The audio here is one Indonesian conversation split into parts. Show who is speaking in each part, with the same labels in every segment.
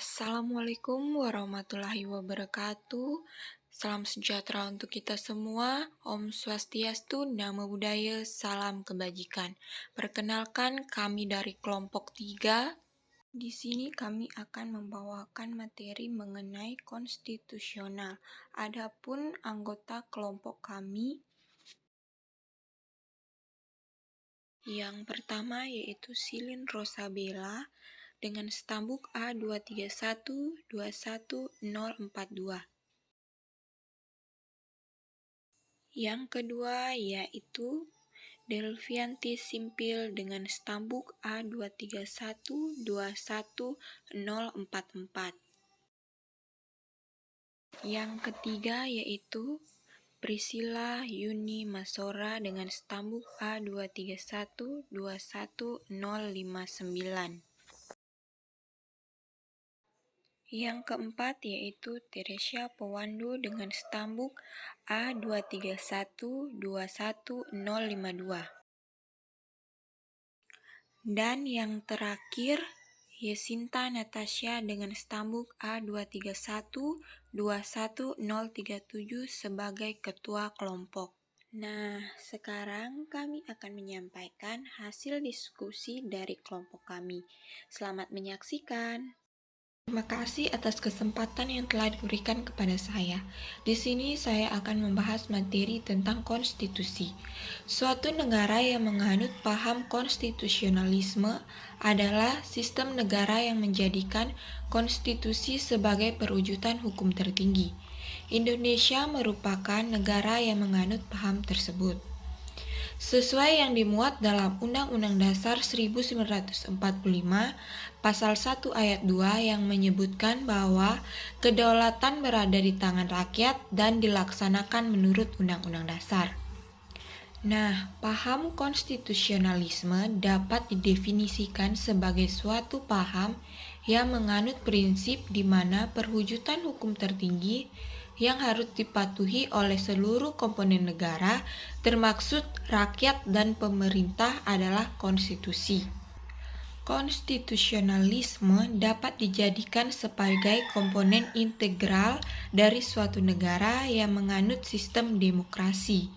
Speaker 1: Assalamualaikum warahmatullahi wabarakatuh. Salam sejahtera untuk kita semua. Om Swastiastu, Namo Buddhaya, salam kebajikan. Perkenalkan, kami dari kelompok 3. Di sini kami akan membawakan materi mengenai konstitusional. Adapun anggota kelompok kami yang pertama yaitu Silin Rosabella dengan stambuk A23121042. Yang kedua yaitu Delvianti Simpil dengan stambuk A23121044. Yang ketiga yaitu Priscilla Yuni Masora dengan stambuk A23121059. Yang keempat yaitu Teresia Powando dengan stambuk A23121052. Dan yang terakhir Yesinta Natasha dengan stambuk A23121037 sebagai ketua kelompok. Nah, sekarang kami akan menyampaikan hasil diskusi dari kelompok kami. Selamat menyaksikan. Terima kasih atas kesempatan yang telah diberikan kepada saya. Di sini saya akan membahas materi tentang konstitusi. Suatu negara yang menganut paham konstitusionalisme adalah sistem negara yang menjadikan konstitusi sebagai perwujudan hukum tertinggi. Indonesia merupakan negara yang menganut paham tersebut. Sesuai yang dimuat dalam Undang-Undang Dasar 1945, Pasal 1 Ayat 2 yang menyebutkan bahwa kedaulatan berada di tangan rakyat dan dilaksanakan menurut Undang-Undang Dasar. Nah, paham konstitusionalisme dapat didefinisikan sebagai suatu paham yang menganut prinsip di mana perwujudan hukum tertinggi yang harus dipatuhi oleh seluruh komponen negara, termaksud rakyat dan pemerintah adalah konstitusi. Konstitusionalisme dapat dijadikan sebagai komponen integral dari suatu negara yang menganut sistem demokrasi.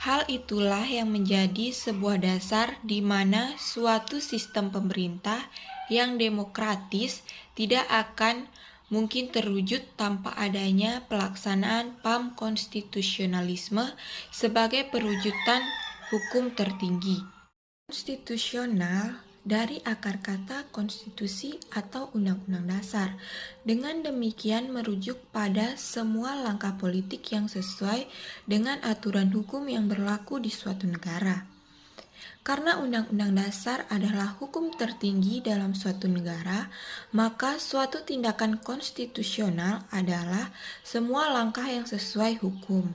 Speaker 1: Hal itulah yang menjadi sebuah dasar di mana suatu sistem pemerintah yang demokratis tidak akan mungkin terwujud tanpa adanya pelaksanaan paham konstitusionalisme sebagai perwujudan hukum tertinggi. Konstitusional dari akar kata konstitusi atau undang-undang dasar. Dengan demikian merujuk pada semua langkah politik yang sesuai dengan aturan hukum yang berlaku di suatu negara. Karena undang-undang dasar adalah hukum tertinggi dalam suatu negara, maka suatu tindakan konstitusional adalah semua langkah yang sesuai hukum.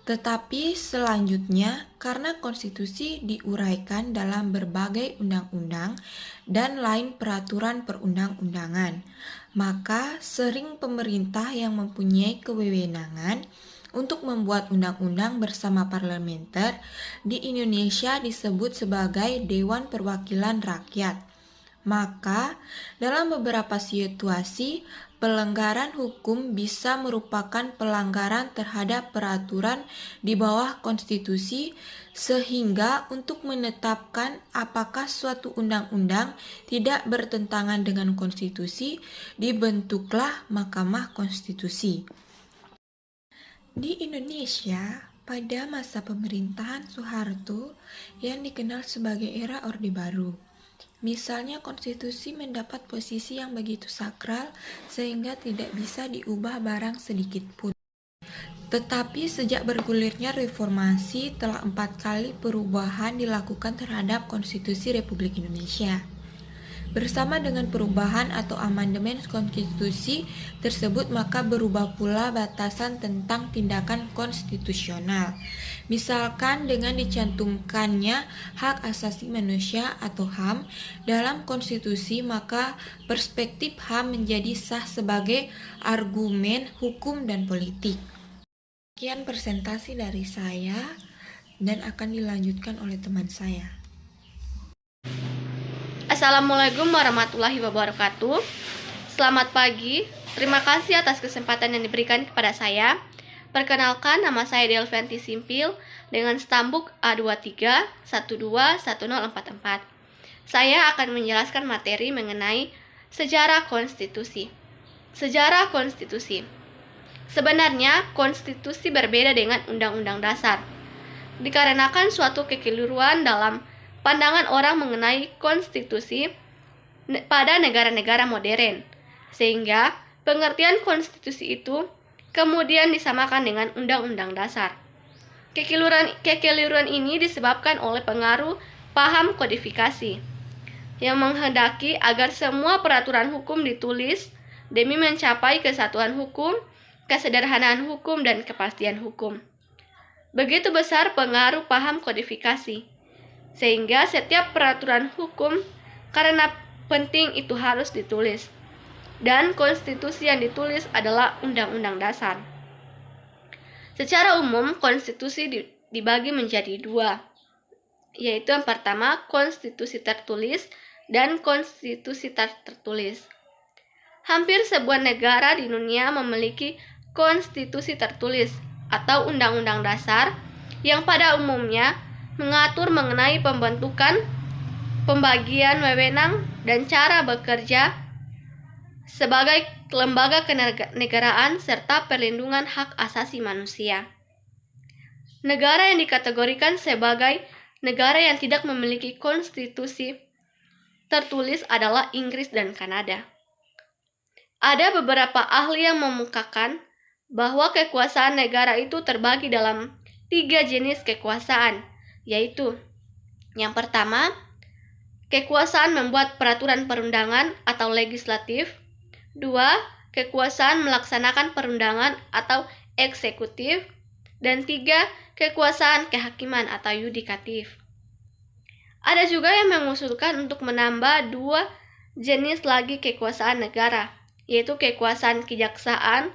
Speaker 1: Tetapi selanjutnya, karena konstitusi diuraikan dalam berbagai undang-undang dan lain peraturan perundang-undangan, maka sering pemerintah yang mempunyai kewenangan untuk membuat undang-undang bersama parlementer di Indonesia disebut sebagai Dewan Perwakilan Rakyat. Maka, dalam beberapa situasi, pelanggaran hukum bisa merupakan pelanggaran terhadap peraturan di bawah konstitusi, sehingga untuk menetapkan apakah suatu undang-undang tidak bertentangan dengan konstitusi, dibentuklah Mahkamah Konstitusi. Di Indonesia, pada masa pemerintahan Soeharto yang dikenal sebagai era Orde Baru, misalnya konstitusi mendapat posisi yang begitu sakral sehingga tidak bisa diubah barang sedikit pun. Tetapi sejak bergulirnya reformasi telah 4 kali perubahan dilakukan terhadap konstitusi Republik Indonesia. Bersama dengan perubahan atau amandemen konstitusi tersebut maka berubah pula batasan tentang tindakan konstitusional. Misalkan dengan dicantumkannya hak asasi manusia atau HAM dalam konstitusi, maka perspektif HAM menjadi sah sebagai argumen hukum dan politik. Sekian presentasi dari saya dan akan dilanjutkan oleh teman saya.
Speaker 2: Assalamualaikum warahmatullahi wabarakatuh. Selamat pagi, terima kasih atas kesempatan yang diberikan kepada saya. Perkenalkan, nama saya Delvianti Simpil dengan stambuk A23121044. Saya akan menjelaskan materi mengenai sejarah konstitusi. Sejarah konstitusi. Sebenarnya, konstitusi berbeda dengan undang-undang dasar. Dikarenakan suatu kekeliruan dalam pandangan orang mengenai konstitusi pada negara-negara modern, sehingga pengertian konstitusi itu kemudian disamakan dengan undang-undang dasar. Kekeliruan ini disebabkan oleh pengaruh paham kodifikasi yang menghendaki agar semua peraturan hukum ditulis demi mencapai kesatuan hukum, kesederhanaan hukum, dan kepastian hukum. Begitu besar pengaruh paham kodifikasi, sehingga setiap peraturan hukum karena penting itu harus ditulis. Dan konstitusi yang ditulis adalah undang-undang dasar. Secara umum, konstitusi dibagi menjadi dua, yaitu yang pertama, konstitusi tertulis dan konstitusi tak tertulis. Hampir sebuah negara di dunia memiliki konstitusi tertulis atau undang-undang dasar yang pada umumnya mengatur mengenai pembentukan, pembagian wewenang, dan cara bekerja sebagai lembaga kenegaraan serta perlindungan hak asasi manusia. Negara yang dikategorikan sebagai negara yang tidak memiliki konstitusi tertulis adalah Inggris dan Kanada. Ada beberapa ahli yang memukakan bahwa kekuasaan negara itu terbagi dalam 3 jenis kekuasaan, yaitu yang pertama, kekuasaan membuat peraturan perundangan atau legislatif. 2. Kekuasaan melaksanakan perundangan atau eksekutif. Dan 3. Kekuasaan kehakiman atau yudikatif. Ada juga yang mengusulkan untuk menambah 2 jenis lagi kekuasaan negara, yaitu kekuasaan kejaksaan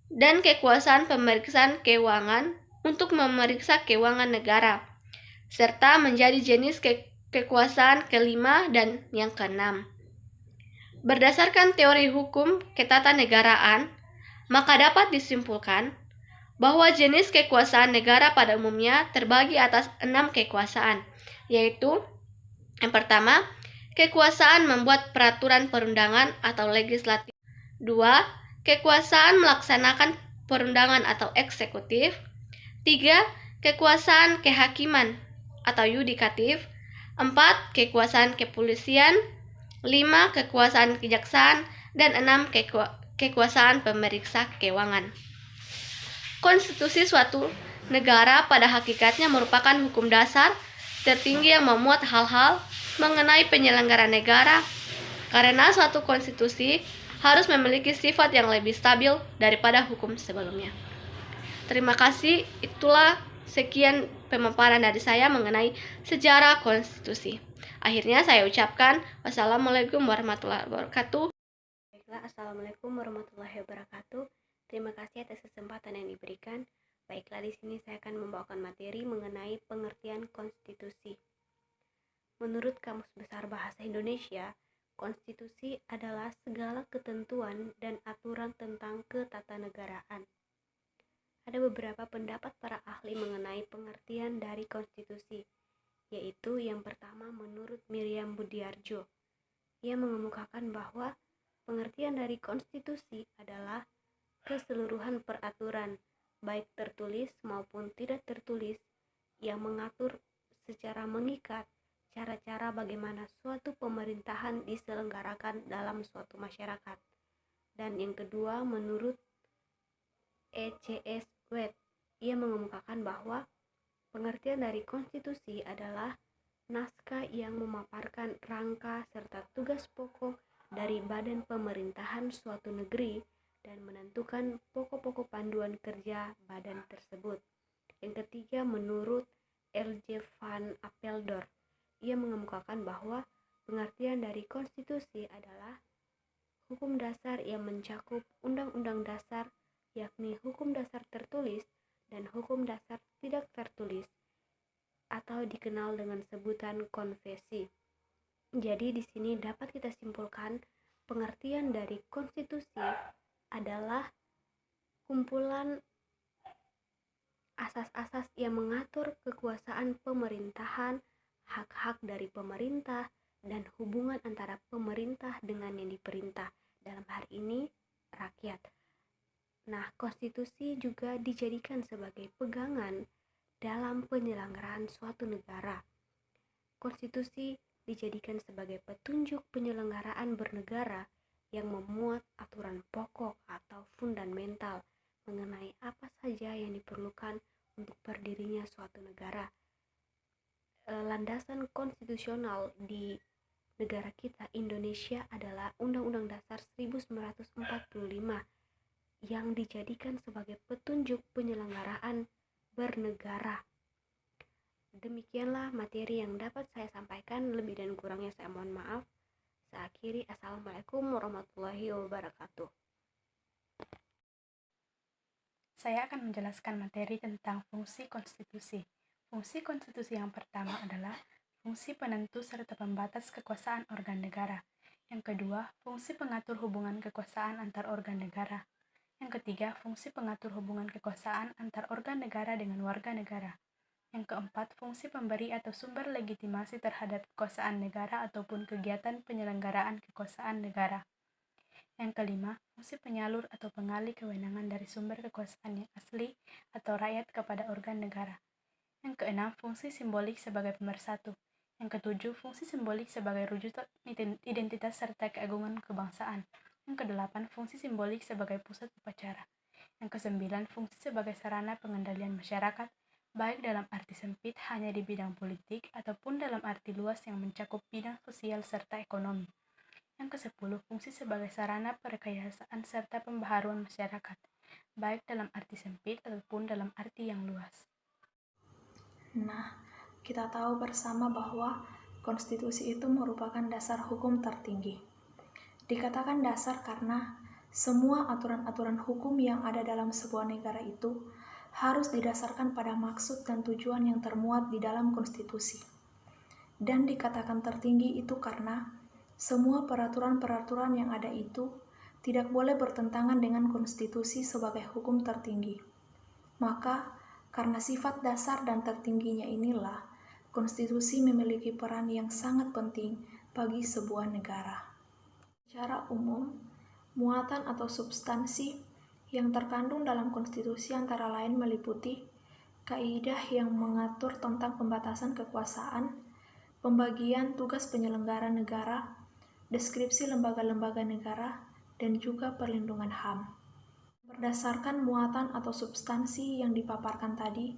Speaker 2: dan kekuasaan pemeriksaan keuangan untuk memeriksa keuangan negara, serta menjadi jenis kekuasaan kelima dan yang keenam. Berdasarkan teori hukum ketatanegaraan, maka dapat disimpulkan bahwa jenis kekuasaan negara pada umumnya terbagi atas 6 kekuasaan, yaitu yang pertama, kekuasaan membuat peraturan perundangan atau legislatif. 2. Kekuasaan melaksanakan perundangan atau eksekutif. 3. Kekuasaan kehakiman atau yudikatif. 4. Kekuasaan kepolisian. 5. Kekuasaan kejaksaan. Dan 6. Kekuasaan pemeriksa keuangan. Konstitusi suatu negara pada hakikatnya merupakan hukum dasar tertinggi yang memuat hal-hal mengenai penyelenggaraan negara, karena suatu konstitusi harus memiliki sifat yang lebih stabil daripada hukum sebelumnya. Terima kasih, itulah sekian pemaparan dari saya mengenai sejarah konstitusi. Akhirnya saya ucapkan wassalamualaikum warahmatullahi wabarakatuh.
Speaker 3: Baiklah, assalamualaikum warahmatullahi wabarakatuh. Terima kasih atas kesempatan yang diberikan. Baiklah, di sini saya akan membawakan materi mengenai pengertian konstitusi. Menurut Kamus Besar Bahasa Indonesia, konstitusi adalah segala ketentuan dan aturan tentang ketatanegaraan. Ada beberapa pendapat para ahli mengenai pengertian dari konstitusi, yaitu yang pertama menurut Miriam Budiarjo. Ia mengemukakan bahwa pengertian dari konstitusi adalah keseluruhan peraturan, baik tertulis maupun tidak tertulis, yang mengatur secara mengikat cara-cara bagaimana suatu pemerintahan diselenggarakan dalam suatu masyarakat. Dan yang kedua, menurut E.C.S. Wade, ia mengemukakan bahwa pengertian dari konstitusi adalah naskah yang memaparkan rangka serta tugas pokok dari badan pemerintahan suatu negeri dan menentukan pokok-pokok panduan kerja badan tersebut. Yang ketiga, menurut L.J. van Apeldoorn, ia mengemukakan bahwa pengertian dari konstitusi adalah hukum dasar yang mencakup undang-undang dasar, yakni hukum dasar tertulis dan hukum dasar tidak tertulis, atau dikenal dengan sebutan konvensi. Jadi di sini dapat kita simpulkan Pengertian dari konstitusi adalah kumpulan asas-asas yang mengatur kekuasaan pemerintahan, hak-hak dari pemerintah, dan hubungan antara pemerintah dengan yang diperintah, dalam hal ini rakyat. Nah, konstitusi juga dijadikan sebagai pegangan dalam penyelenggaraan suatu negara. Konstitusi dijadikan sebagai petunjuk penyelenggaraan bernegara yang memuat aturan pokok atau fundamental mengenai apa saja yang diperlukan untuk berdirinya suatu negara. Landasan konstitusional di negara kita Indonesia adalah Undang-Undang Dasar 1945 yang dijadikan sebagai petunjuk penyelenggaraan bernegara. Demikianlah materi yang dapat saya sampaikan, lebih dan kurangnya saya mohon maaf. Saya akhiri, Assalamualaikum warahmatullahi wabarakatuh.
Speaker 4: Saya akan menjelaskan materi tentang fungsi konstitusi. Fungsi konstitusi yang pertama adalah fungsi penentu serta pembatas kekuasaan organ negara. Yang kedua, fungsi pengatur hubungan kekuasaan antar organ negara. Yang ketiga, fungsi pengatur hubungan kekuasaan antar organ negara dengan warga negara. Yang keempat, fungsi pemberi atau sumber legitimasi terhadap kekuasaan negara ataupun kegiatan penyelenggaraan kekuasaan negara. Yang kelima, fungsi penyalur atau pengalih kewenangan dari sumber kekuasaan yang asli atau rakyat kepada organ negara. Yang keenam, fungsi simbolik sebagai pemersatu. Yang ketujuh, fungsi simbolik sebagai rujukan identitas serta keagungan kebangsaan. Yang kedelapan, fungsi simbolik sebagai pusat upacara. Yang kesembilan, fungsi sebagai sarana pengendalian masyarakat, baik dalam arti sempit hanya di bidang politik ataupun dalam arti luas yang mencakup bidang sosial serta ekonomi. Yang ke-10, fungsi sebagai sarana perekayasaan serta pembaharuan masyarakat, baik dalam arti sempit ataupun dalam arti yang luas.
Speaker 5: Nah, kita tahu bersama bahwa konstitusi itu merupakan dasar hukum tertinggi. Dikatakan dasar karena semua aturan-aturan hukum yang ada dalam sebuah negara itu harus didasarkan pada maksud dan tujuan yang termuat di dalam konstitusi. Dan dikatakan tertinggi itu karena semua peraturan-peraturan yang ada itu tidak boleh bertentangan dengan konstitusi sebagai hukum tertinggi. Maka, karena sifat dasar dan tertingginya inilah, konstitusi memiliki peran yang sangat penting bagi sebuah negara. Secara umum, muatan atau substansi yang terkandung dalam konstitusi antara lain meliputi kaidah yang mengatur tentang pembatasan kekuasaan, pembagian tugas penyelenggara negara, deskripsi lembaga-lembaga negara, dan juga perlindungan HAM. Berdasarkan muatan atau substansi yang dipaparkan tadi,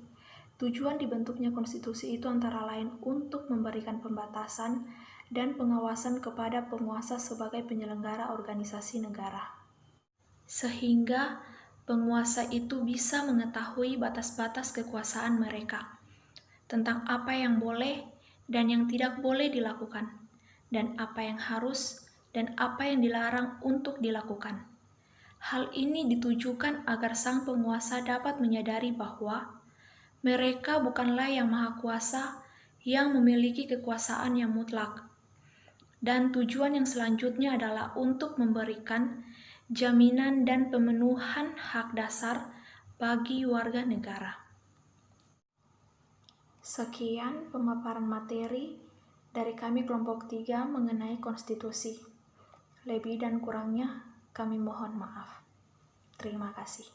Speaker 5: tujuan dibentuknya konstitusi itu antara lain untuk memberikan pembatasan dan pengawasan kepada penguasa sebagai penyelenggara organisasi negara. Sehingga penguasa itu bisa mengetahui batas-batas kekuasaan mereka, tentang apa yang boleh dan yang tidak boleh dilakukan, dan apa yang harus dan apa yang dilarang untuk dilakukan. Hal ini ditujukan agar sang penguasa dapat menyadari bahwa mereka bukanlah yang maha kuasa yang memiliki kekuasaan yang mutlak. Dan tujuan yang selanjutnya adalah untuk memberikan jaminan dan pemenuhan hak dasar bagi warga negara. Sekian pemaparan materi dari kami kelompok 3 mengenai konstitusi. Lebih dan kurangnya kami mohon maaf. Terima kasih.